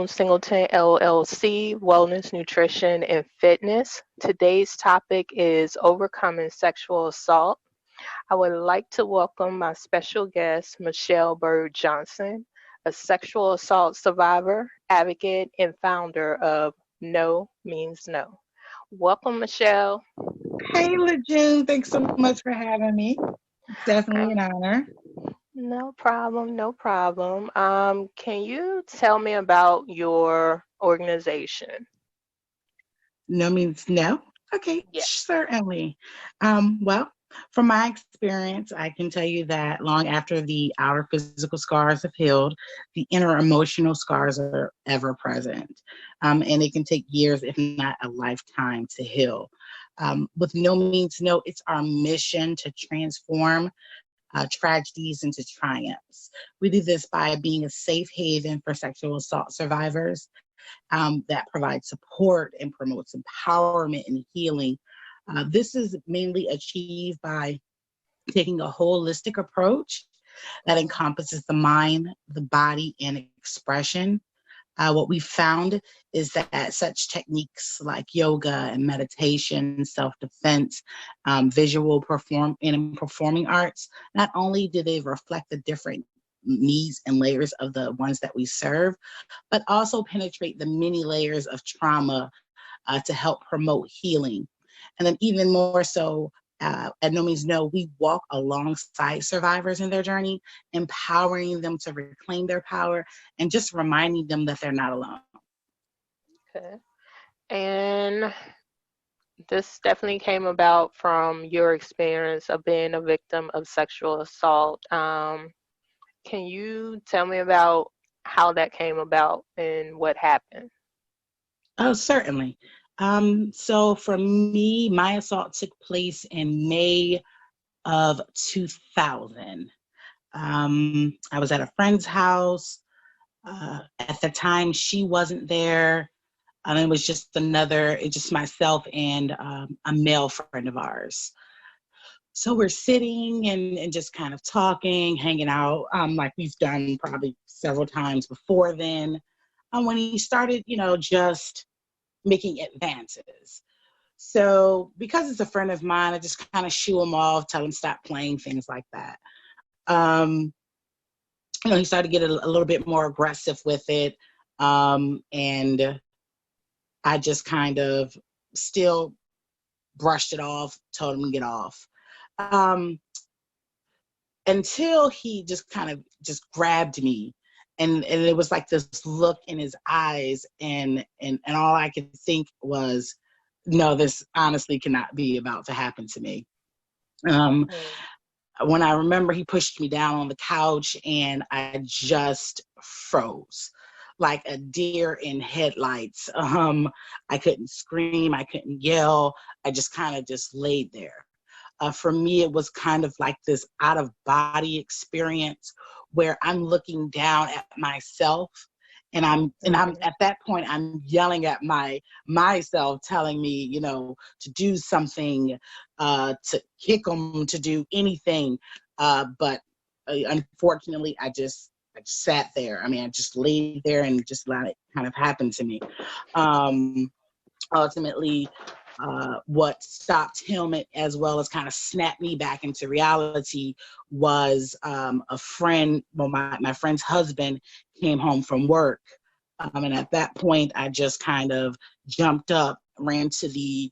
June Singleton, LLC, Wellness, Nutrition, and Fitness. Today's topic is overcoming sexual assault. I would like to welcome my special guest, Michelle Bird Johnson, a sexual assault survivor, advocate, and founder of No Means No. Welcome, Michelle. Hey, LeJune, thanks so much for having me. It's definitely an honor. No problem, no problem. Can you tell me about your organization? No means no. Okay, Yeah. certainly. Well, from my experience, I can tell you that long after the outer physical scars have healed, the inner emotional scars are ever present. And it can take years, if not a lifetime, to heal. With No Means No, it's our mission to transform tragedies into triumphs. We do this by being a safe haven for sexual assault survivors that provides support and promotes empowerment and healing. This is mainly achieved by taking a holistic approach that encompasses the mind, the body, and expression. What we found is that such techniques like yoga and meditation, self-defense, visual performing arts, not only do they reflect the different needs and layers of the ones that we serve, but also penetrate the many layers of trauma to help promote healing. And then even more so, at No Means No, we walk alongside survivors in their journey, empowering them to reclaim their power and just reminding them that they're not alone. Okay. And this definitely came about from your experience of being a victim of sexual assault. Can you tell me about how that came about and what happened? Oh, certainly. So for me, my assault took place in May of 2000. I was at a friend's house. At the time, she wasn't there. It was just myself and a male friend of ours. So we're sitting and just kind of talking, hanging out, like we've done probably several times before then. When he started, just making advances. So because it's a friend of mine, I just kind of shoo him off, tell him stop playing, things like that. Um, he started to get a little bit more aggressive with it. And I just kind of still brushed it off, told him to get off. Um, until he just kind of just grabbed me, and it was like this look in his eyes, and all I could think was, no, this honestly cannot be about to happen to me. Um, when I remember, he pushed me down on the couch and I just froze like a deer in headlights. I couldn't scream, I couldn't yell. I just kind of just laid there. For me, it was kind of like this out of body experience where I'm looking down at myself, and I'm at that point I'm yelling at myself, telling me, to do something, to kick them, to do anything. But unfortunately, I just sat there. I mean, I just laid there and just let it kind of happen to me. Ultimately, what stopped him as well as kind of snapped me back into reality was a friend, well, my friend's husband came home from work. And at that point, I just kind of jumped up, ran to the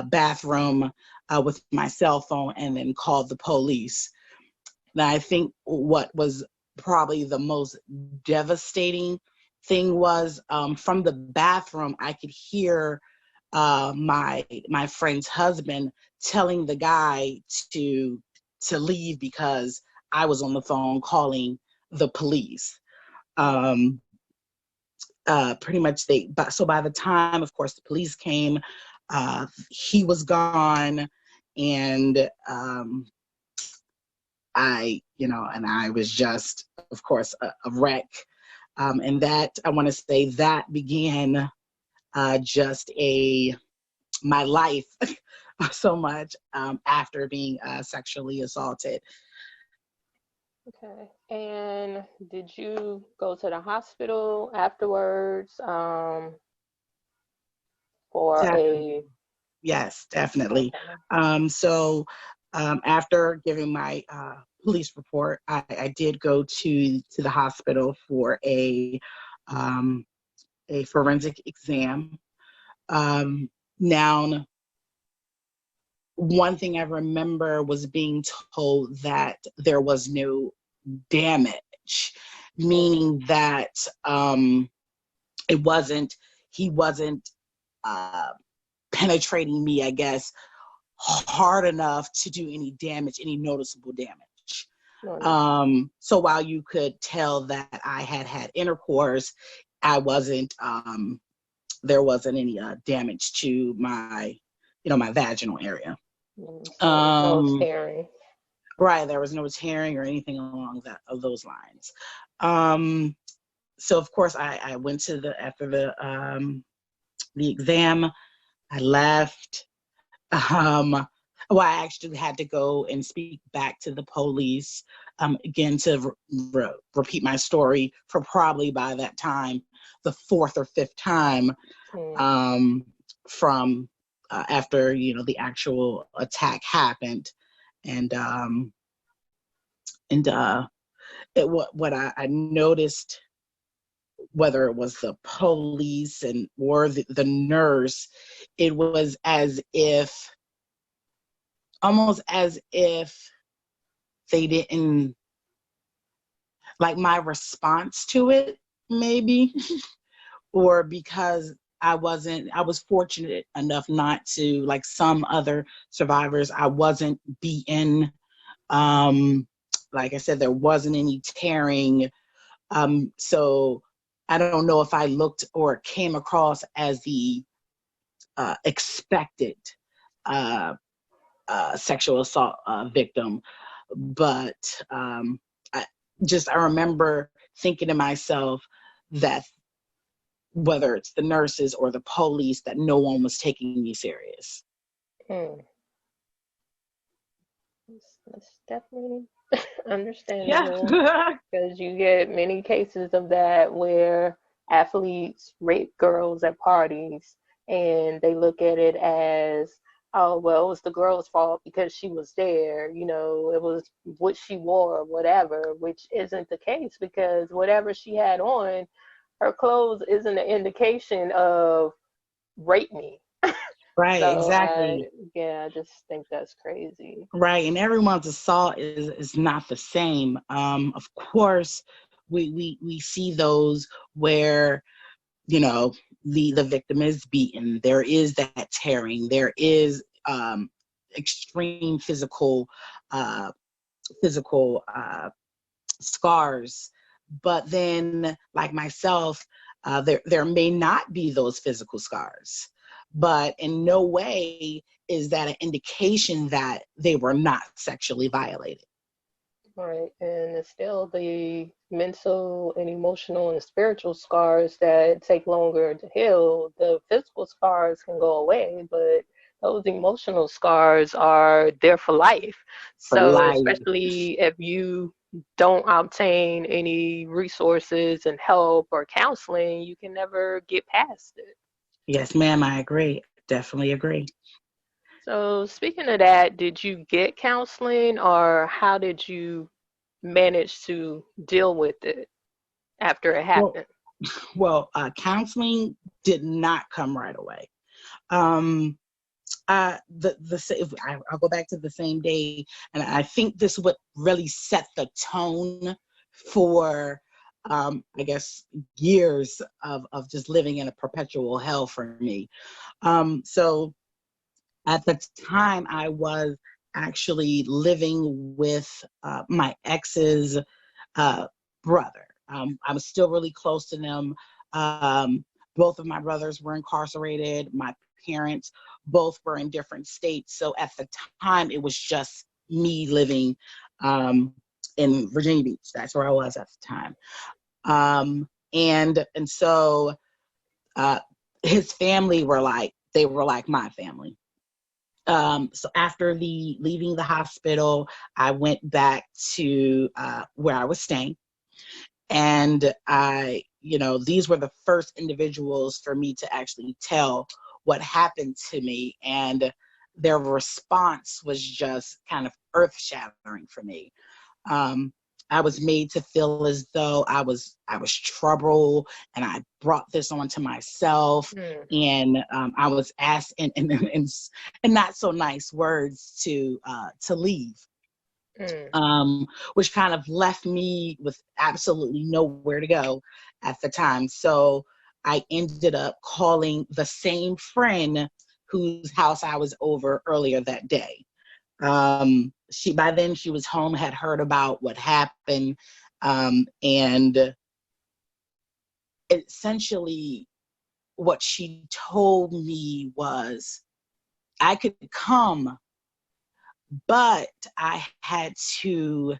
bathroom with my cell phone, and then called the police. And I think what was probably the most devastating thing was, from the bathroom, I could hear my friend's husband telling the guy to leave because I was on the phone calling the police. Um, Pretty much so by the time, of course, the police came, he was gone, and I was just, of course, a wreck. And that, I want to say, that began just my life so much after being sexually assaulted. Okay. And did you go to the hospital afterwards for Definitely. a Yes, definitely. okay. So after giving my police report, I did go to the hospital for um, a forensic exam. Now, one thing I remember was being told that there was no damage, Mm, meaning that it wasn't, he wasn't uh, penetrating me, I guess, hard enough to do any damage, any noticeable damage. understood. So while you could tell that I had had intercourse, I wasn't, there wasn't any damage to my, my vaginal area. So no Um, tearing. right, there was no tearing or anything along that of those lines. Um, so of course I went to after the exam. I left. Um, well, I actually had to go and speak back to the police again to repeat my story for probably by that time the fourth or fifth time Mm, um, from after the actual attack happened, and and what I noticed, whether it was the police and or the nurse, it was as if almost as if they didn't like my response to it, maybe, or because I was fortunate enough not to, like some other survivors, I wasn't beaten. Um, like I said, there wasn't any tearing. So I don't know if I looked or came across as the expected uh, sexual assault victim, but I I remember thinking to myself that whether it's the nurses or the police, that no one was taking me serious. mm. That's definitely Yeah. understandable because you get many cases of that where athletes rape girls at parties and they look at it as, oh, well, it was the girl's fault because she was there. It was what she wore or whatever, which isn't the case because whatever she had on, her clothes isn't an indication of rape me. Right, So exactly. yeah, I just think that's crazy. Right, and everyone's assault is not the same. Of course, we see those where you know the victim is beaten. There is that tearing. There is extreme uh, physical scars. But then, like myself, there may not be those physical scars, but in no way is that an indication that they were not sexually violated. Right, and it's still the mental and emotional and spiritual scars that take longer to heal. The physical scars can go away, but those emotional scars are there for life. For So, life. especially if you don't obtain any resources and help or counseling, you can never get past it. Yes, ma'am, I agree. Definitely agree. So, speaking of that, did you get counseling or how did you manage to deal with it after it Well, happened? counseling did not come right away. Um, I'll go back to the same day, and I think this what really set the tone for, I guess, years of just living in a perpetual hell for me. So at the time, I was actually living with my ex's uh, brother. I was still really close to them. Um, Both of my brothers were incarcerated. My parents both were in different states. So at the time, it was just me living um, in Virginia Beach. That's where I was at the time. And so uh, his family were like, they were like my family. So after leaving the hospital, I went back to where I was staying. And these were the first individuals for me to actually tell what happened to me. And their response was just kind of earth shattering for me. Um, I was made to feel as though I was trouble, and I brought this onto myself. Mm. And I was asked in not so nice words to leave. Which kind of left me with absolutely nowhere to go at the time. So I ended up calling the same friend whose house I was over earlier that day. By then she was home, had heard about what happened, and essentially what she told me was I could come, but I had to,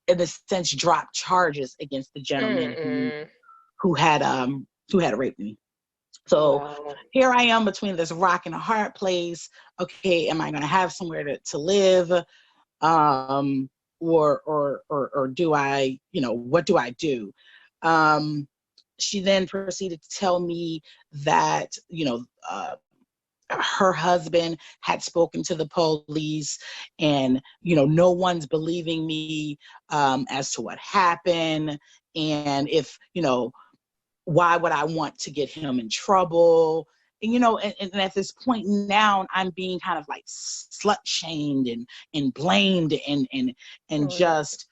in a sense, drop charges against the gentleman who had raped me. So Wow. here I am between this rock and a hard place. Okay, am I going to have somewhere to live, or do I, what do I do? She then proceeded to tell me that her husband had spoken to the police, and no one's believing me as to what happened, and if why would I want to get him in trouble? And at this point now I'm being kind of like slut shamed and blamed and just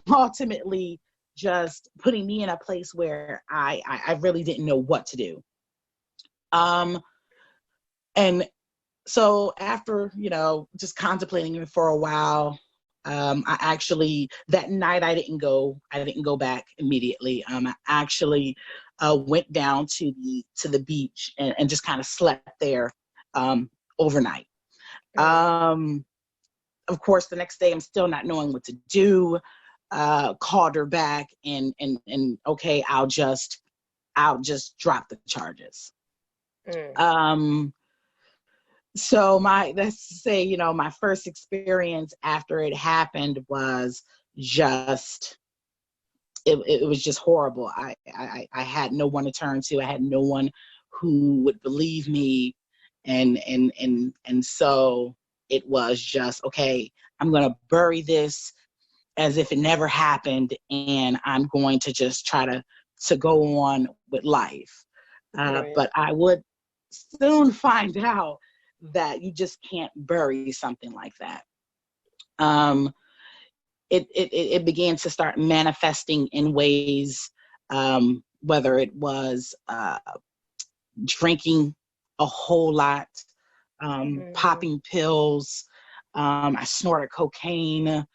ultimately just putting me in a place where I really didn't know what to do. And so after, just contemplating it for a while, I actually, that night I didn't go back immediately. I actually went down to the beach and just kind of slept there overnight. Of course, the next day I'm still not knowing what to do. Called her back and okay, I'll just drop the charges. So let's say, my first experience after it happened was just, it was just horrible. I had no one to turn to. I had no one who would believe me. And so it was just, okay, I'm going to bury this as if it never happened. And I'm going to just try to go on with life. Right. But I would soon find out that you just can't bury something like that. It began to start manifesting in ways, whether it was drinking a whole lot, popping pills, I snorted cocaine.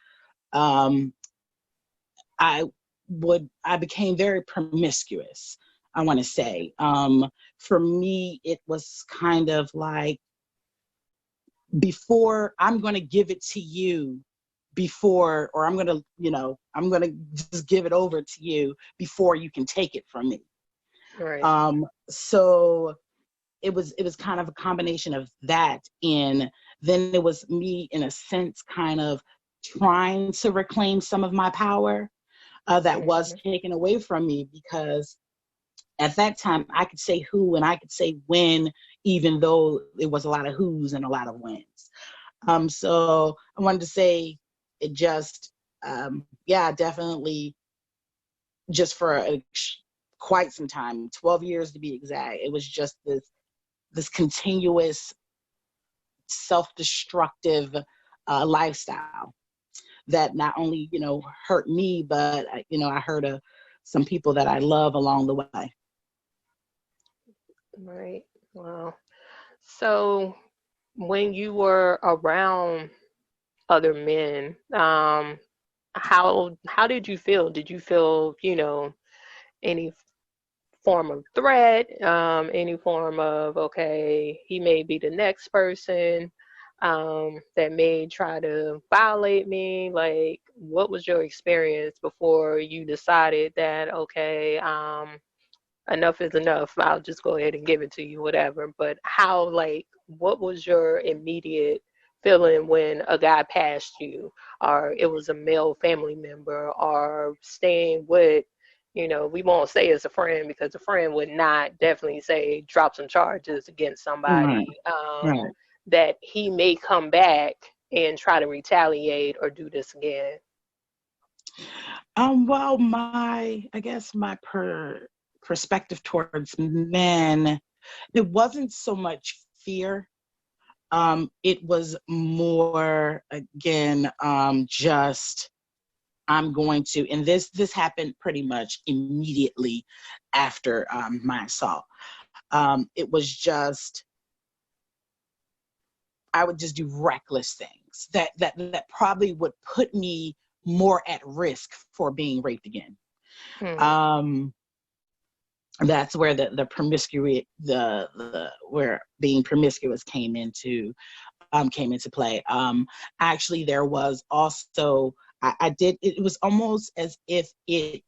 I became very promiscuous, I want to say. For me, it was kind of like, before I'm going to give it to you, or I'm going to just give it over to you before you can take it from me. Right. So it was kind of a combination of that. And then it was me, in a sense, kind of trying to reclaim some of my power that was taken away from me, because at that time I could say who and I could say when, even though it was a lot of who's and a lot of whens. So I wanted to say it just, definitely, just for quite some time, 12 years to be exact, it was just this continuous self-destructive lifestyle that not only, hurt me, but, I hurt some people that I love along the way. Right. Wow. So when you were around other men, how did you feel? Did you feel, any form of threat, any form of, okay, he may be the next person that may try to violate me? Like, what was your experience before you decided that, okay, enough is enough. I'll just go ahead and give it to you, whatever. But how, like, what was your immediate feeling when a guy passed you, or it was a male family member, or staying with, we won't say it's a friend because a friend would not definitely say drop some charges against Right, somebody, right. that he may come back and try to retaliate or do this again. Well, I guess my perspective towards men, it wasn't so much fear. It was more, again, just I'm going to, and this happened pretty much immediately after my assault. It was just I would just do reckless things that probably would put me more at risk for being raped again. Hmm. Um, that's where the promiscuity, the where being promiscuous came into play. Actually, there was also I did. It was almost as if it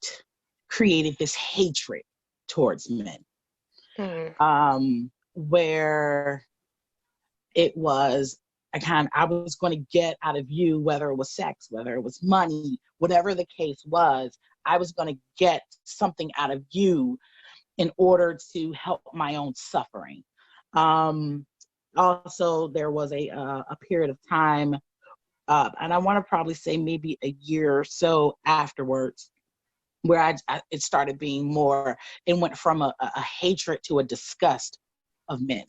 created this hatred towards men, Hmm. where it was I was going to get out of you, whether it was sex, whether it was money, whatever the case was, I was going to get something out of you in order to help my own suffering. Um, Also, there was a period of time, and I want to probably say maybe a year or so afterwards, where it started being more. It went from a hatred to a disgust of men,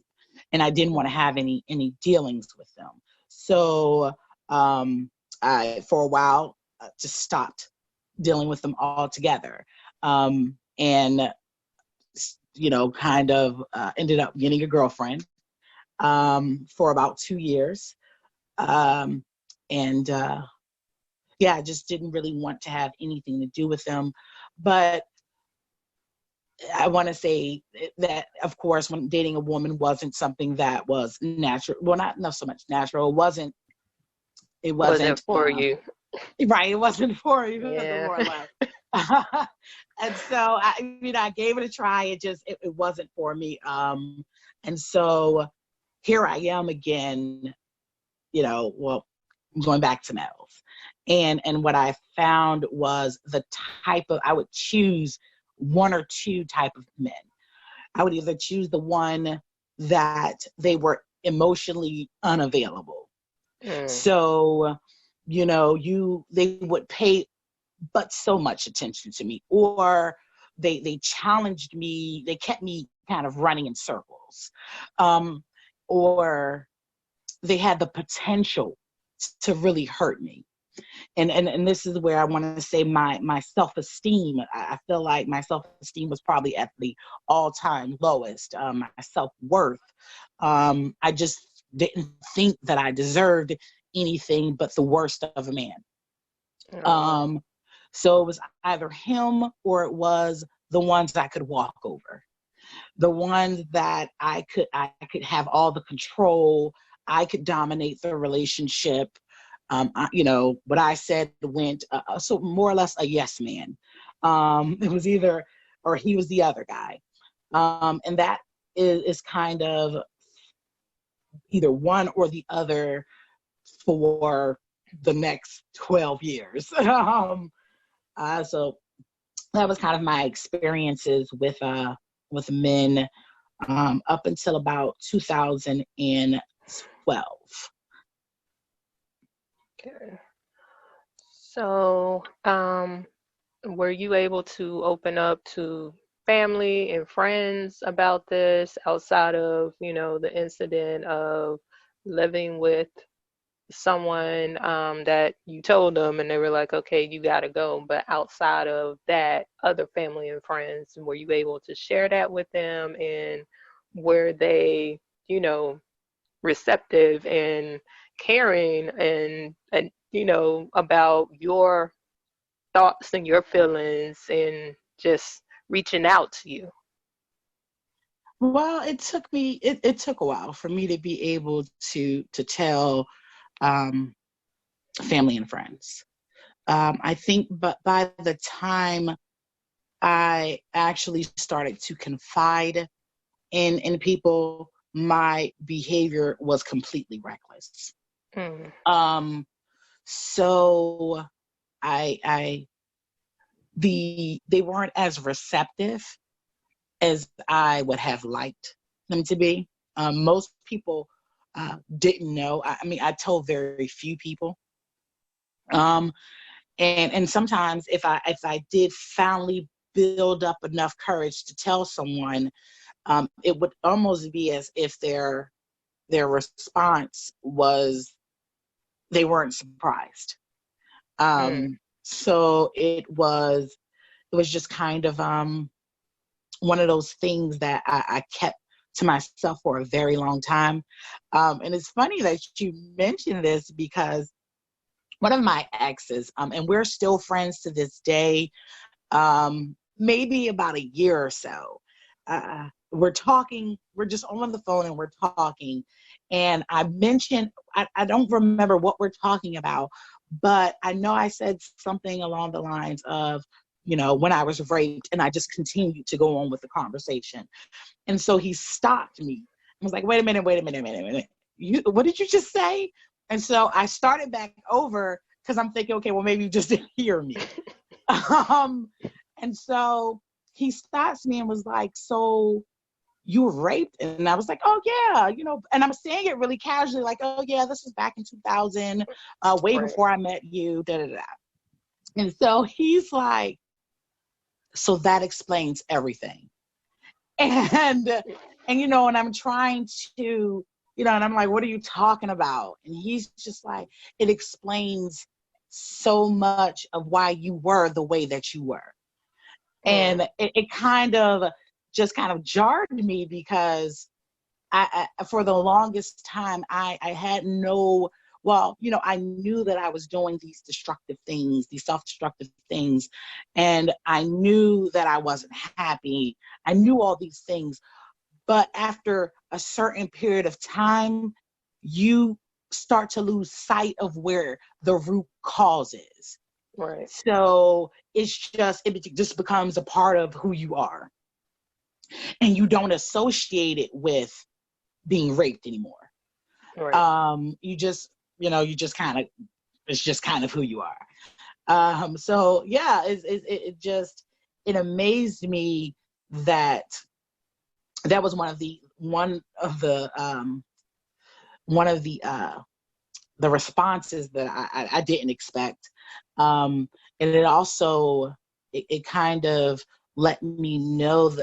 and I didn't want to have any dealings with them. So I, for a while, just stopped dealing with them altogether, and kind of ended up getting a girlfriend for about 2 years, um, and yeah, I just didn't really want to have anything to do with them, but I want to say that, of course, when dating a woman wasn't something that was natural. Well, not so much natural. It wasn't. It Wasn't wasn't. for you. Right. It wasn't for you, the Yeah. more or less. And so, I gave it a try. It wasn't for me. And so here I am again. Well, going back to males, and what I found was the type of I would choose one or two type of men. I would either choose the one that they were emotionally unavailable. Mm. So, they would pay but so much attention to me, or they challenged me, they kept me kind of running in circles. Um, or they had the potential to really hurt me. And this is where I want to say my self-esteem. I feel like my self-esteem was probably at the all-time lowest. My self-worth. I just didn't think that I deserved anything but the worst of a man. Oh. Um, so it was either him or it was the ones I could walk over, the ones that I could have all the control. I could dominate the relationship. What I said went, so more or less a yes man. It was either, or he was the other guy. And that is kind of either one or the other for the next 12 years. So that was kind of my experiences with men up until about 2012. Okay. So, were you able to open up to family and friends about this outside of, the incident of living with someone, that you told them and they were like, okay, you got to go. But outside of that, other family and friends, were you able to share that with them? And were they, you know, receptive and caring and about your thoughts and your feelings and just reaching out to you? Well, it took a while for me to be able to tell um, family and friends. I think, but by the time I actually started to confide in people, my behavior was completely reckless. Mm. So I they weren't as receptive as I would have liked them to be. Most people didn't know. I mean, I told very few people. Um, and sometimes if I did finally build up enough courage to tell someone, it would almost be as if their response was they weren't surprised. Mm. So it was just kind of one of those things that I kept to myself for a very long time. And it's funny that you mentioned this because one of my exes, and we're still friends to this day, maybe about a year or so. We're talking, we're just on the phone and we're talking. And I mentioned, I don't remember what we're talking about, but I know I said something along the lines of, when I was raped, and I just continued to go on with the conversation. And so he stopped me. I was like, wait a minute, wait a minute, wait a minute. What did you just say? And so I started back over because I'm thinking, okay, well, maybe you just didn't hear me. Um, and so he stops me and was like, so you were raped? And I was like, oh yeah, and I'm saying it really casually, like, oh yeah, this was back in 2000, way Right. before I met you, da da da. And so he's like, so that explains everything. And and I'm trying to, and I'm like, what are you talking about? And he's just like, it explains so much of why you were the way that you were. And Mm. it kind of jarred me because I for the longest time, I had no, well, I knew that I was doing these destructive things, these self-destructive things, and I knew that I wasn't happy. I knew all these things, but after a certain period of time, you start to lose sight of where the root cause is. Right. So it just becomes a part of who you are, and you don't associate it with being raped anymore. Right. You just kind of, it's just kind of who you are. So yeah, it amazed me that that was one of the responses that I didn't expect. And it also, it kind of let me know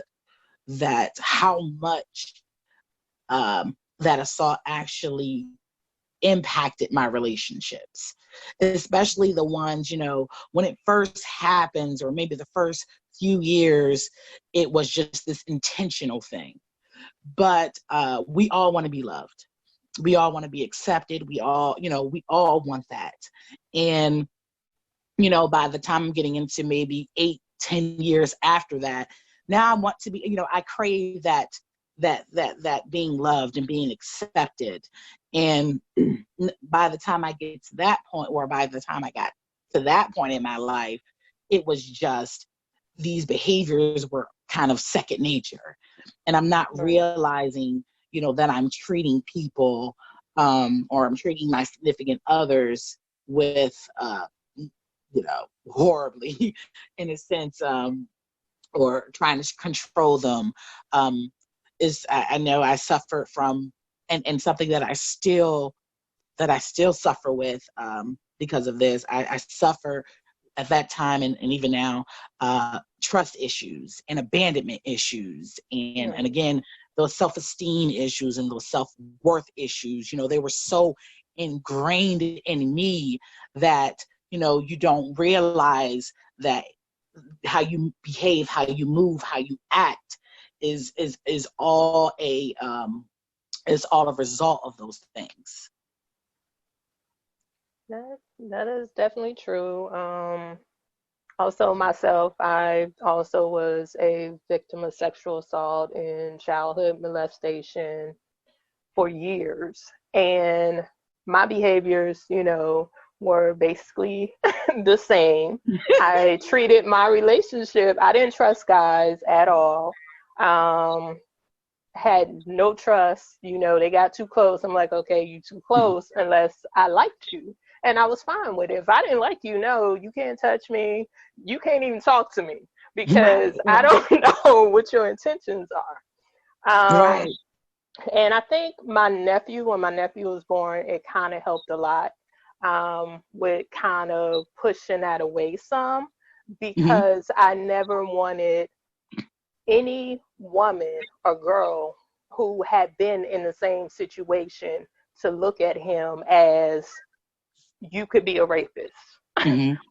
that how much that assault actually impacted my relationships, especially the ones, when it first happens, or maybe the first few years, it was just this intentional thing. But we all want to be loved. We all want to be accepted. We all want that. And, by the time I'm getting into maybe 8, 10 years after that, now I want to be, I crave that being loved and being accepted. And by the time I get to that point, or by the time I got to that point in my life, it was just, these behaviors were kind of second nature. And I'm not Right. realizing, that I'm treating people, or I'm treating my significant others with, horribly, in a sense, or trying to control them. I know I suffered from, and something that I still suffer with, because of this. I suffer at that time, and even now, trust issues and abandonment issues, and Right. again, those self-esteem issues and those self-worth issues. They were so ingrained in me that, you don't realize that how you behave, how you move, how you act is all a result of those things. That is definitely true. Also myself, I also was a victim of sexual assault and childhood molestation for years. And my behaviors, were basically the same. I treated my relationship, I didn't trust guys at all. Um, had no trust. You know, they got too close. I'm like, okay, you too close unless I liked you. And I was fine with it. If I didn't like you, no, you can't touch me. You can't even talk to me because I don't know what your intentions are. Right. And I think my nephew, when my nephew was born, it kind of helped a lot with kind of pushing that away some because I never wanted any woman or girl who had been in the same situation to look at him as you could be a rapist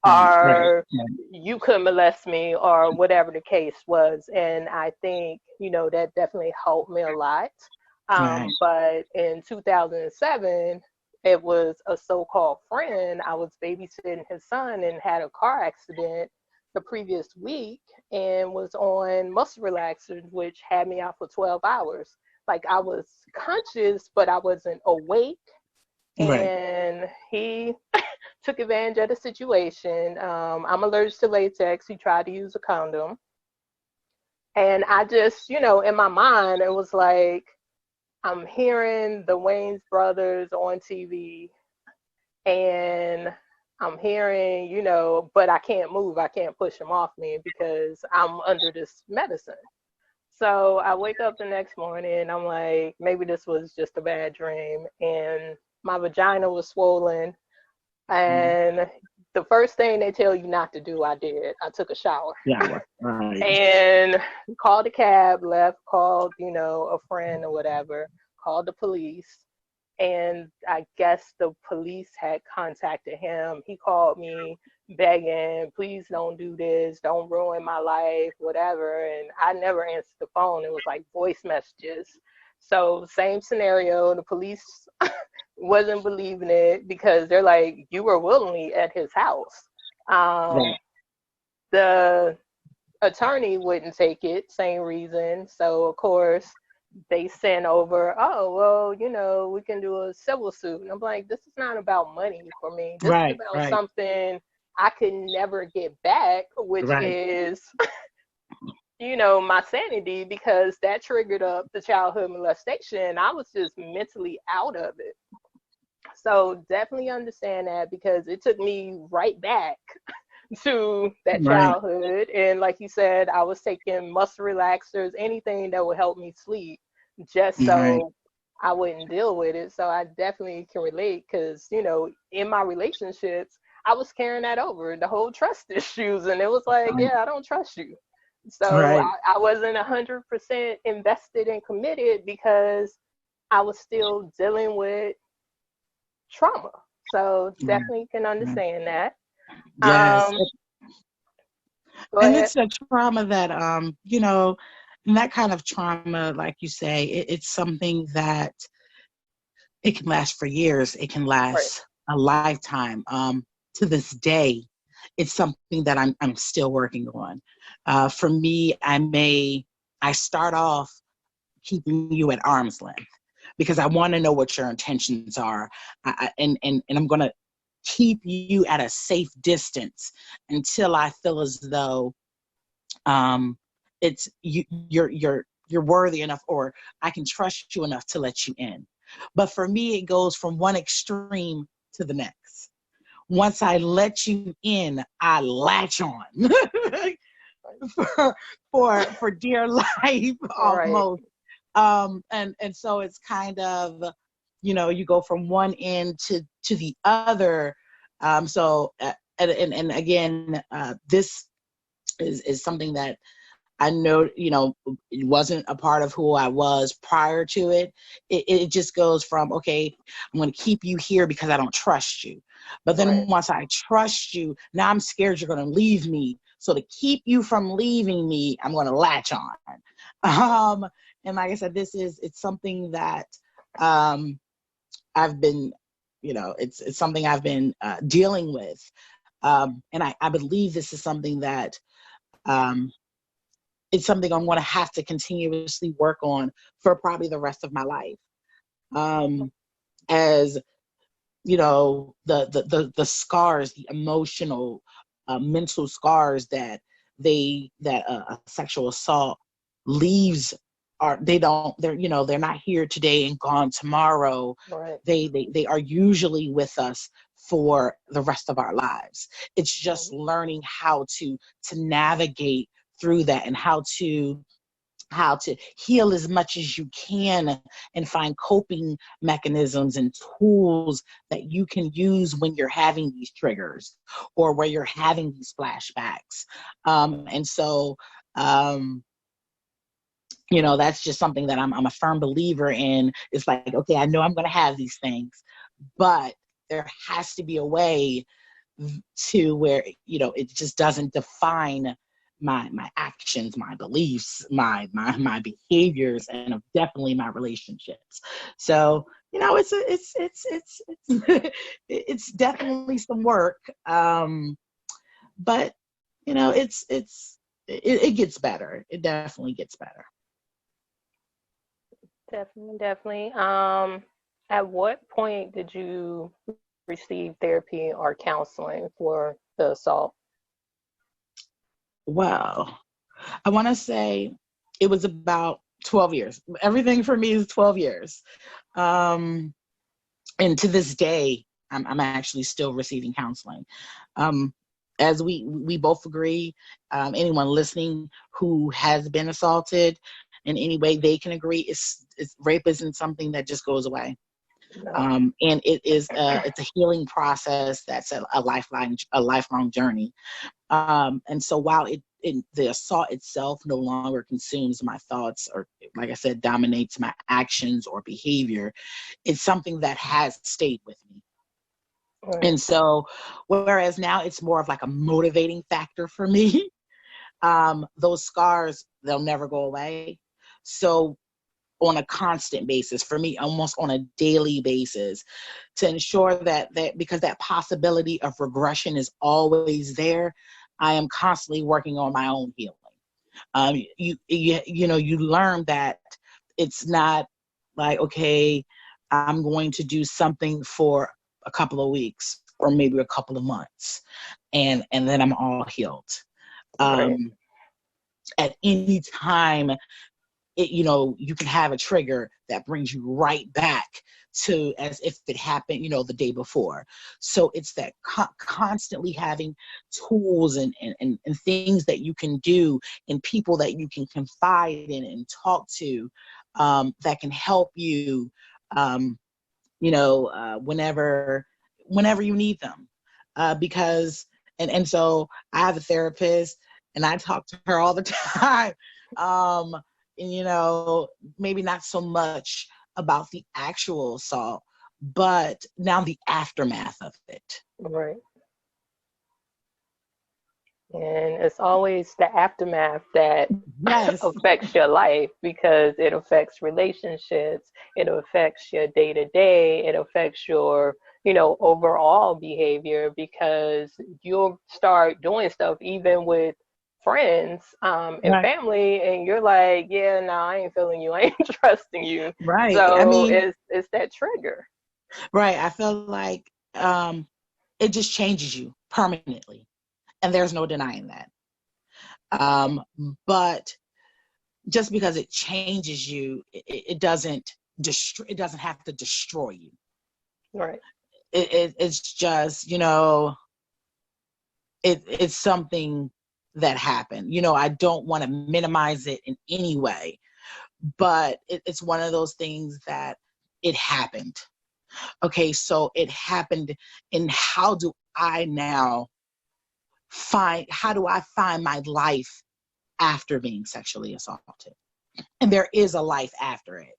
or you could molest me or whatever the case was. And I think, you know, that definitely helped me a lot. But in 2007, it was a so-called friend. I was babysitting his son and had a car accident the previous week and was on muscle relaxers, which had me out for 12 hours. Like I was conscious, but I wasn't awake. And he took advantage of the situation. I'm allergic to latex. He tried to use a condom. And I just, you know, in my mind, it was like, I'm hearing the Wayans brothers on TV and I'm hearing, you know, but I can't move. I can't push him off me because I'm under this medicine. So I wake up the next morning and I'm like, maybe this was just a bad dream. And my vagina was swollen. And the first thing they tell you not to do, I did. I took a shower. And called a cab, left, called, you know, a friend or whatever, called the police. And I guess the police had contacted him. He called me begging, please don't do this, don't ruin my life, whatever. And I never answered the phone. It was like voice messages. So same scenario, the police wasn't believing it because they're like, you were willingly at his house. The attorney wouldn't take it, same reason. So of course they sent over, oh, well, you know, we can do a civil suit. And I'm like, this is not about money for me. This is about something I can never get back, which is, you know, my sanity, because that triggered up the childhood molestation. I was just mentally out of it. So definitely understand that because it took me right back to that childhood. And like you said, I was taking muscle relaxers, anything that would help me sleep just so I wouldn't deal with it. So I definitely can relate because, you know, in my relationships, I was carrying that over, the whole trust issues. And it was like, yeah, I don't trust you. So I wasn't 100% invested and committed because I was still dealing with trauma. So definitely can understand that. Yes. And it's a trauma that, you know, and that kind of trauma, like you say, it's something that it can last for years. It can last a lifetime. To this day, it's something that I'm still working on. For me, I start off keeping you at arm's length because I want to know what your intentions are. And I'm going to keep you at a safe distance until I feel as though it's you're worthy enough, or I can trust you enough to let you in. But for me, it goes from one extreme to the next. Once I let you in, I latch on for dear life almost. And so it's kind of, you know, you go from one end to the other. And again, this is something that I know, you know, it wasn't a part of who I was prior to it. It just goes from, okay, I'm going to keep you here because I don't trust you. But then once I trust you, now I'm scared you're going to leave me. So to keep you from leaving me, I'm going to latch on. And like I said, it's something that I've been, you know, it's something I've been dealing with. And I believe this is something that it's something I'm going to have to continuously work on for probably the rest of my life. As the scars, the emotional, mental scars that a sexual assault leaves, they're not here today and gone tomorrow. Right. They are usually with us for the rest of our lives. It's just learning how to navigate through that, and how to heal as much as you can, and find coping mechanisms and tools that you can use when you're having these triggers, or where you're having these flashbacks. And so, that's just something that I'm a firm believer in. It's like, okay, I know I'm going to have these things, but there has to be a way to where, it just doesn't define my actions, my beliefs, my behaviors, and definitely my relationships. So, it's definitely some work. But it gets better. It definitely gets better. Definitely. At what point did you receive therapy or counseling for the assault? Well, I want to say it was about 12 years. Everything for me is 12 years. And to this day, I'm actually still receiving counseling. As we both agree, anyone listening who has been assaulted in any way, they can agree, rape isn't something that just goes away. No. And it's a healing process that's a lifelong journey. And so while the assault itself no longer consumes my thoughts, or, like I said, dominates my actions or behavior, it's something that has stayed with me. Right. And so, whereas now it's more of like a motivating factor for me, those scars, they'll never go away. So on a constant basis, for me, almost on a daily basis, to ensure that because that possibility of regression is always there, I am constantly working on my own healing. You learn that it's not like, okay, I'm going to do something for a couple of weeks or maybe a couple of months, and then I'm all healed. Right. At any time, you can have a trigger that brings you right back to as if it happened, the day before. So it's that constantly having tools and things that you can do, and people that you can confide in and talk to, that can help you, whenever you need them. Because, and so I have a therapist, and I talk to her all the time. And, maybe not so much about the actual assault, but now the aftermath of it. Right. And it's always the aftermath that yes. affects your life, because it affects relationships, it affects your day-to-day, it affects your, overall behavior, because you'll start doing stuff even with friends and right. family, and you're like, yeah, no, I ain't feeling you, I ain't trusting you. Right. So it's that trigger. Right. I feel like it just changes you permanently, and there's no denying that. But just because it changes you, it doesn't have to destroy you. Right. It's just, it's something that happened. I don't want to minimize it in any way, but it's one of those things that it happened. Okay, so it happened, and how do I find my life after being sexually assaulted? And there is a life after it.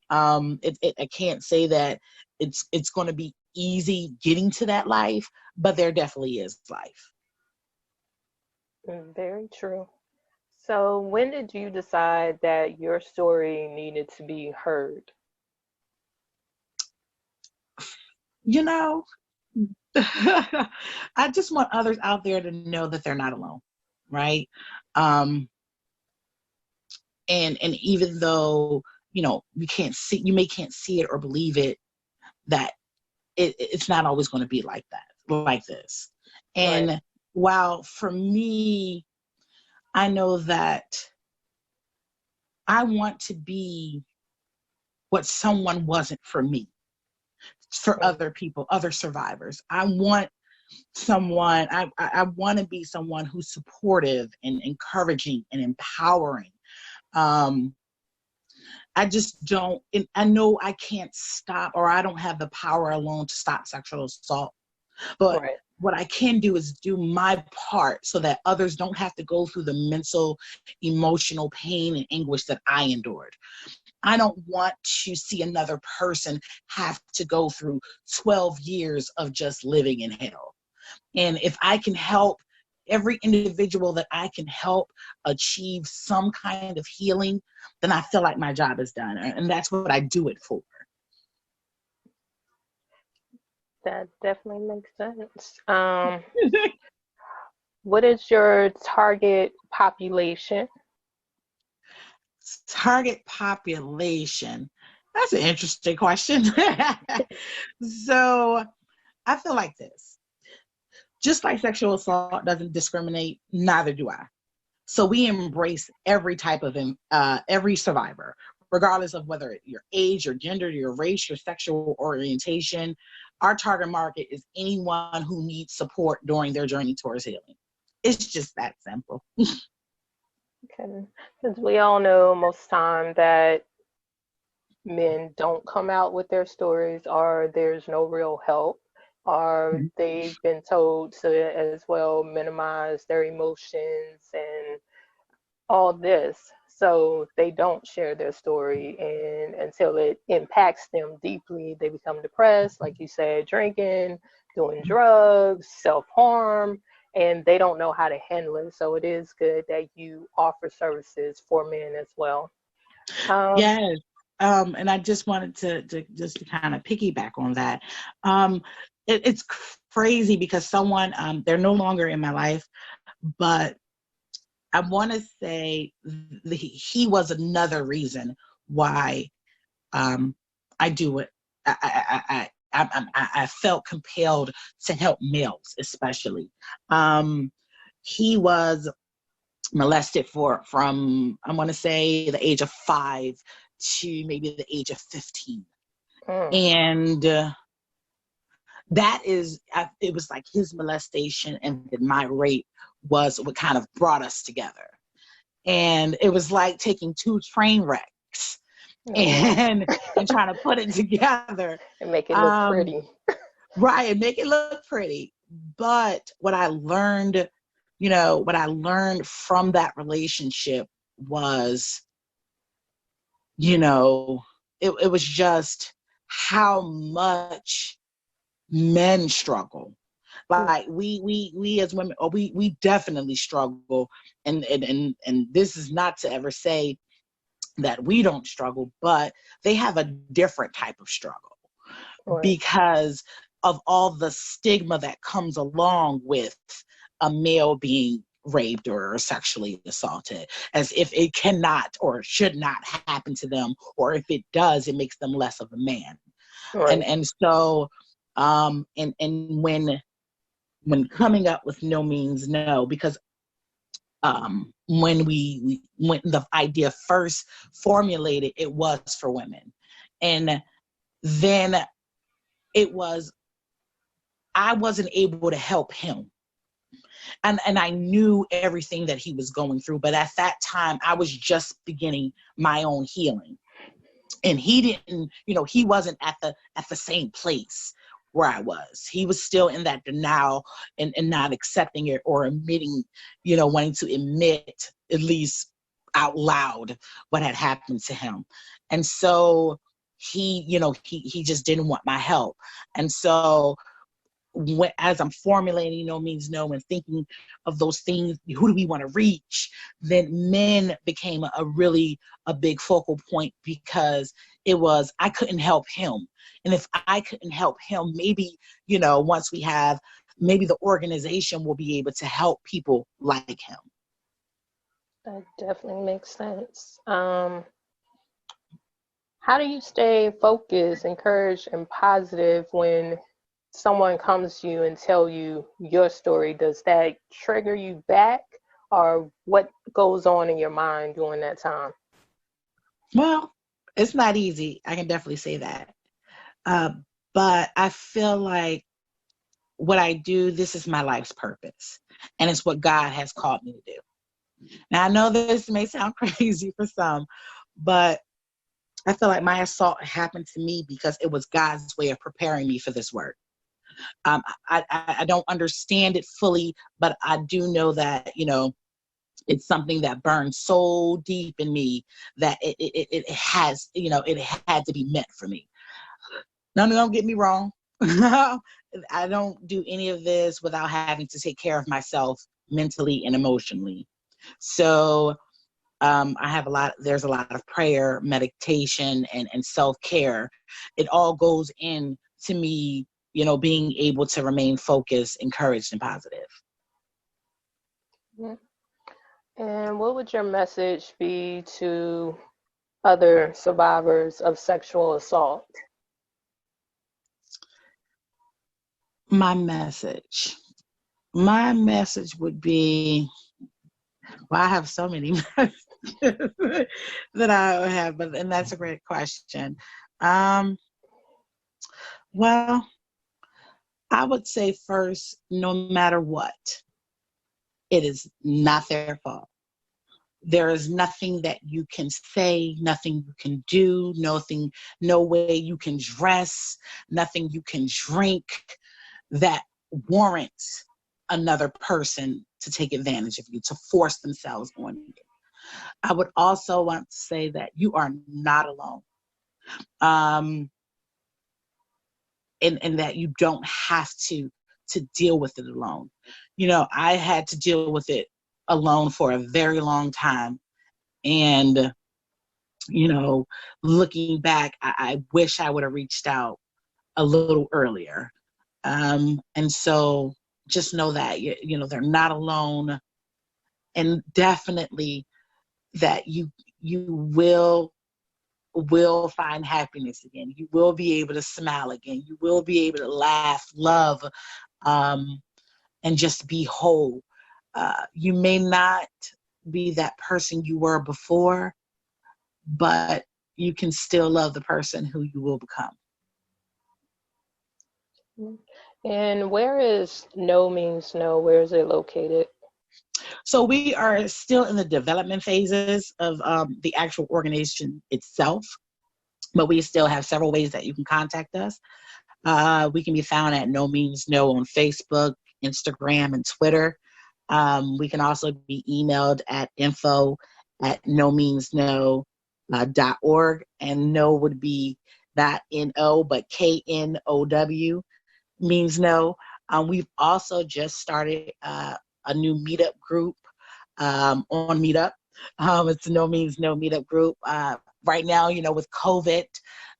I can't say that it's going to be easy getting to that life, but there definitely is life. Very true. So when did you decide that your story needed to be heard? I just want others out there to know that they're not alone, right? And even though, you may can't see it or believe it, that it's not always going to be like that, like this. And Right. while for me, I know that I want to be what someone wasn't for me, for Mm. other people, other survivors. I want someone, I want to be someone who's supportive and encouraging and empowering. Um, I just don't, and I know I can't stop, or I don't have the power alone to stop sexual assault. But Right. what I can do is do my part so that others don't have to go through the mental, emotional pain and anguish that I endured. I don't want to see another person have to go through 12 years of just living in hell. And if I can help every individual that I can help achieve some kind of healing, then I feel like my job is done. And that's what I do it for. That definitely makes sense. What is your target population? Target population. That's an interesting question. So I feel like this. Just like sexual assault doesn't discriminate, neither do I. So we embrace every type of every survivor, regardless of whether your age, your gender, your race, your sexual orientation. Our target market is anyone who needs support during their journey towards healing. It's just that simple. Okay. Because we all know most time that men don't come out with their stories, or there's no real help, or they've been told to as well minimize their emotions and all this. So they don't share their story, and until it impacts them deeply, they become depressed, like you said, drinking, doing drugs, self-harm, and they don't know how to handle it. So it is good that you offer services for men as well. Um, Yes. And I just wanted to just to kind of piggyback on that. Um, it's crazy because someone, they're no longer in my life, but I want to say he was another reason why I do it. I felt compelled to help males, especially. He was molested from I want to say the age of 5 to maybe the age of 15, mm, and that is it was like his molestation and my rape was what kind of brought us together, and it was like taking two train wrecks oh wow. and trying to put it together. And make it look um pretty. right, and make it look pretty. But what I learned from that relationship was, you know, it was just how much men struggle. Like we as women, or we definitely struggle. And this is not to ever say that we don't struggle, but they have a different type of struggle Right. because of all the stigma that comes along with a male being raped or sexually assaulted, as if it cannot or should not happen to them, or if it does, it makes them less of a man. Right. And so and when coming up with No Means No, because when the idea first formulated, it was for women, and then it was, I wasn't able to help him, and I knew everything that he was going through, but at that time I was just beginning my own healing, and he didn't, he wasn't at the same place where I was. He was still in that denial and not accepting it or admitting, wanting to admit at least out loud what had happened to him. And so he just didn't want my help. And so as I'm formulating No Means No and thinking of those things, who do we want to reach, then men became a big focal point, because it was, I couldn't help him. And if I couldn't help him, maybe, once we have, maybe the organization will be able to help people like him. That definitely makes sense. How do you stay focused, encouraged, and positive when someone comes to you and tell you your story? Does that trigger you back, or what goes on in your mind during that time? Well, it's not easy. I can definitely say that. Uh, but I feel like what I do, this is my life's purpose, and it's what God has called me to do. Now, I know this may sound crazy for some, but I feel like my assault happened to me because it was God's way of preparing me for this work. I don't understand it fully, but I do know that, it's something that burns so deep in me that it has, it had to be meant for me. No, don't get me wrong. I don't do any of this without having to take care of myself mentally and emotionally. So there's a lot of prayer, meditation, and self-care. It all goes in to me, being able to remain focused, encouraged, and positive. Mhm. And what would your message be to other survivors of sexual assault? My message. My message would be, well, I have so many messages that I have, and that's a great question. Um, well, I would say first, no matter what, it is not their fault. There is nothing that you can say, nothing you can do, nothing, no way you can dress, nothing you can drink that warrants another person to take advantage of you, to force themselves on you. I would also want to say that you are not alone. Um, and that you don't have to deal with it alone. I had to deal with it alone for a very long time. And, looking back, I wish I would have reached out a little earlier. And so just know that, they're not alone. And definitely that you will find happiness again. You will be able to smile again. You will be able to laugh, love, um, and just be whole. You may not be that person you were before, but you can still love the person who you will become. And where is No Means No? Where is it located? So we are still in the development phases of the actual organization itself, but we still have several ways that you can contact us. We can be found at No Means No on Facebook, Instagram, and Twitter. We can also be emailed at info@nomeansno.org, and no would be not N-O, but K-N-O-W, means no. We've also just started a new meetup group on Meetup. It's No Means No meetup group. Right now, with COVID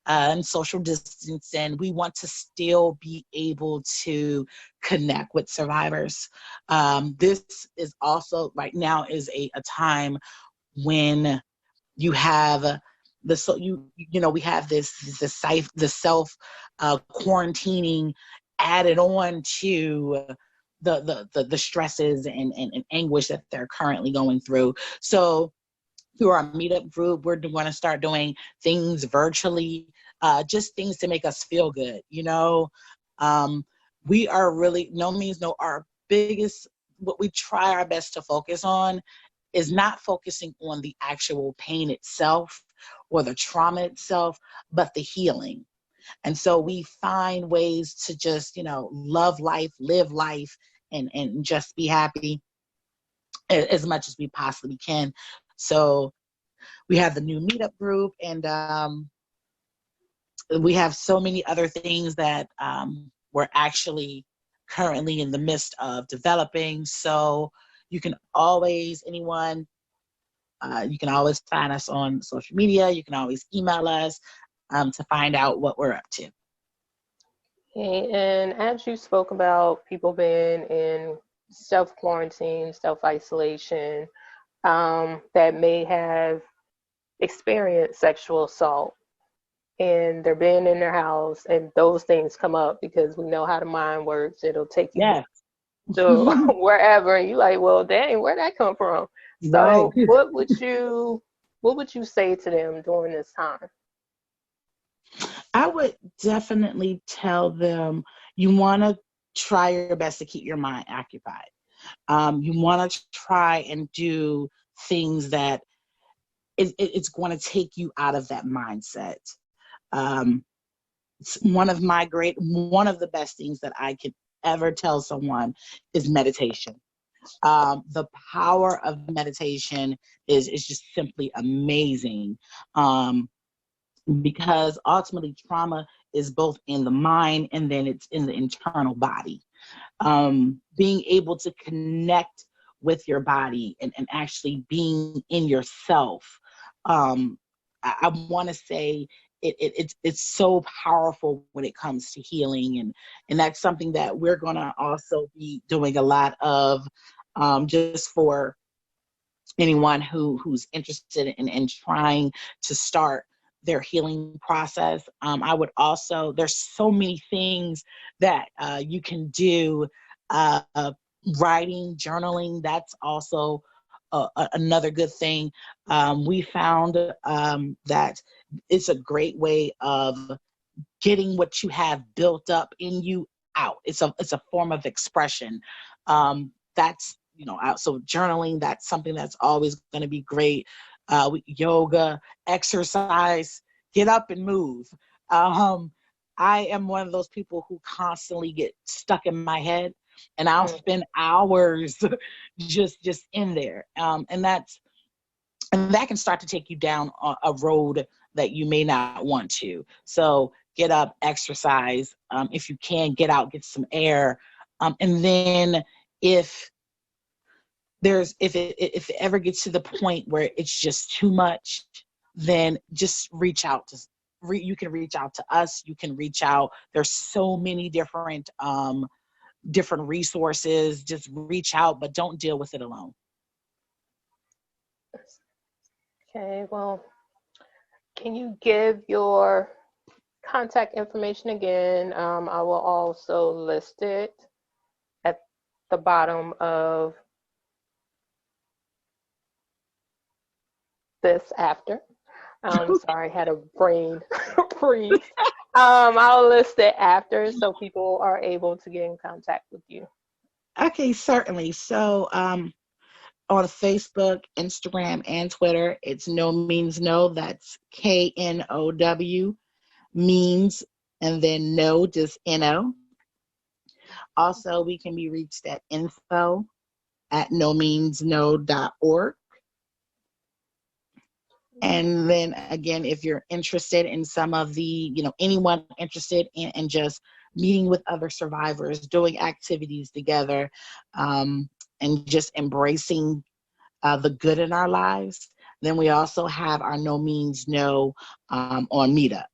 and social distancing, we want to still be able to connect with survivors. This is also right now is a time when you have we have the self quarantining added on to the stresses and anguish that they're currently going through. So through our meetup group, we're going to start doing things virtually, just things to make us feel good. Um, we are really No Means No. Our biggest, what we try our best to focus on is not focusing on the actual pain itself or the trauma itself, but the healing. And so we find ways to just, love life, live life, and just be happy as much as we possibly can. So we have the new meetup group, and we have so many other things that we're actually currently in the midst of developing. So you can always, you can always find us on social media. You can always email us to find out what we're up to. Okay, and as you spoke about people being in self quarantine, self isolation, that may have experienced sexual assault, and they're being in their house and those things come up because we know how the mind works. It'll take you Yes. to wherever and you like, well, dang, where'd that come from? Right. So what would you say to them during this time? I would definitely tell them you want to try your best to keep your mind occupied. You want to try and do things that it's going to take you out of that mindset. Um, it's one of the best things that I could ever tell someone is meditation. The power of meditation is just simply amazing. Because ultimately trauma is both in the mind and then it's in the internal body. Being able to connect with your body and actually being in yourself. I want to say it's so powerful when it comes to healing, and that's something that we're going to also be doing a lot of, just for anyone who's interested in trying to start their healing process. I would also, there's so many things that you can do. Uh, Writing, journaling, that's also another good thing. We found that it's a great way of getting what you have built up in you out. It's a form of expression. That's so journaling. That's something that's always going to be great. Yoga, exercise, get up and move. I am one of those people who constantly get stuck in my head, and I'll spend hours just in there. And that can start to take you down a road that you may not want to. So get up, exercise. If you can, get out, get some air. And then if if it ever gets to the point where it's just too much, then just reach out to, you can reach out to us. You can reach out. There's so many different resources. Just reach out, but don't deal with it alone. Okay, well, can you give your contact information again? I will also list it at the bottom of this after. Sorry, I had a brain freeze. I'll list it after so people are able to get in contact with you. Okay, certainly. So on Facebook, Instagram, and Twitter, it's No Means No. That's KNOW, means, and then no, just NO. Also, we can be reached at info@nomeansno.org. And then again, if you're interested in some of the, anyone interested in just meeting with other survivors, doing activities together, and just embracing the good in our lives, then we also have our No Means No on Meetup.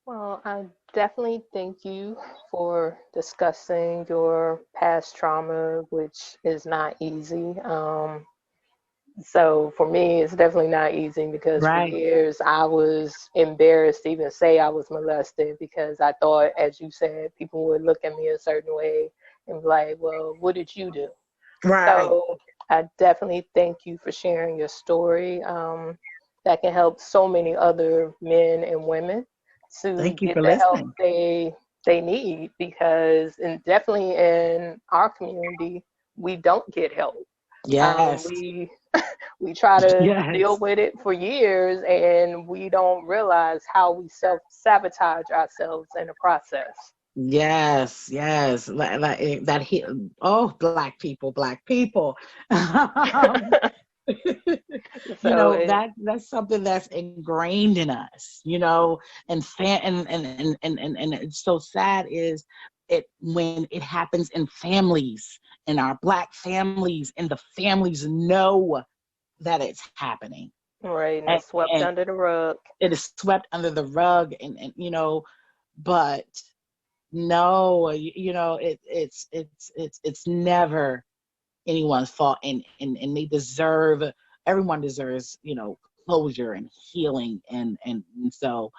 Well, I definitely thank you for discussing your past trauma, which is not easy. So for me, it's definitely not easy because for Right. years I was embarrassed to even say I was molested because I thought, as you said, people would look at me a certain way and be like, well, what did you do? Right. So I definitely thank you for sharing your story. That can help so many other men and women to Thank you get for the help listening. they need because and definitely in our community, we don't get help. Yes. We try to deal Yes. with it for years and we don't realize how we self-sabotage ourselves in the process. Yes, yes, that he. Oh, black people. So it, That's something that's ingrained in us. And it's so sad is it when it happens in families, in our black families, and the families know that it's happening, right, and and, it's swept and under the rug. it is swept under the rug, and but no, it's never anyone's fault, and they deserve, everyone deserves, closure and healing. And so,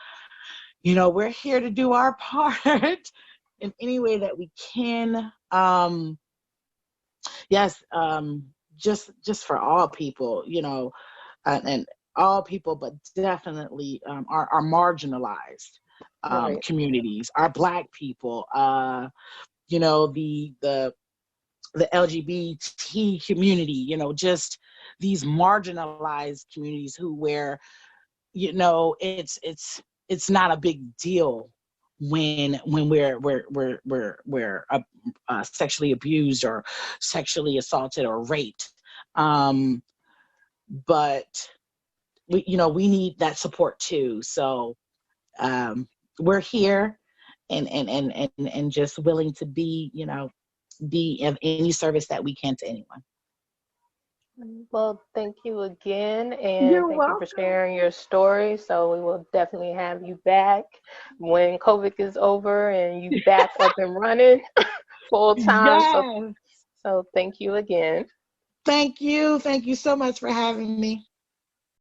we're here to do our part in any way that we can. Yes, just for all people, and all people, but definitely our marginalized Right. communities, our Black people, the LGBT community, just these marginalized communities where it's not a big deal when we're sexually abused or sexually assaulted or raped. Um, but we need that support too. So we're here and just willing to be of any service that we can to anyone. Well, thank you again, and You're thank you for welcome. sharing your story. So we will definitely have you back when COVID is over and you back up and running full time. So, Yes. so thank you again. Thank you. Thank you so much for having me.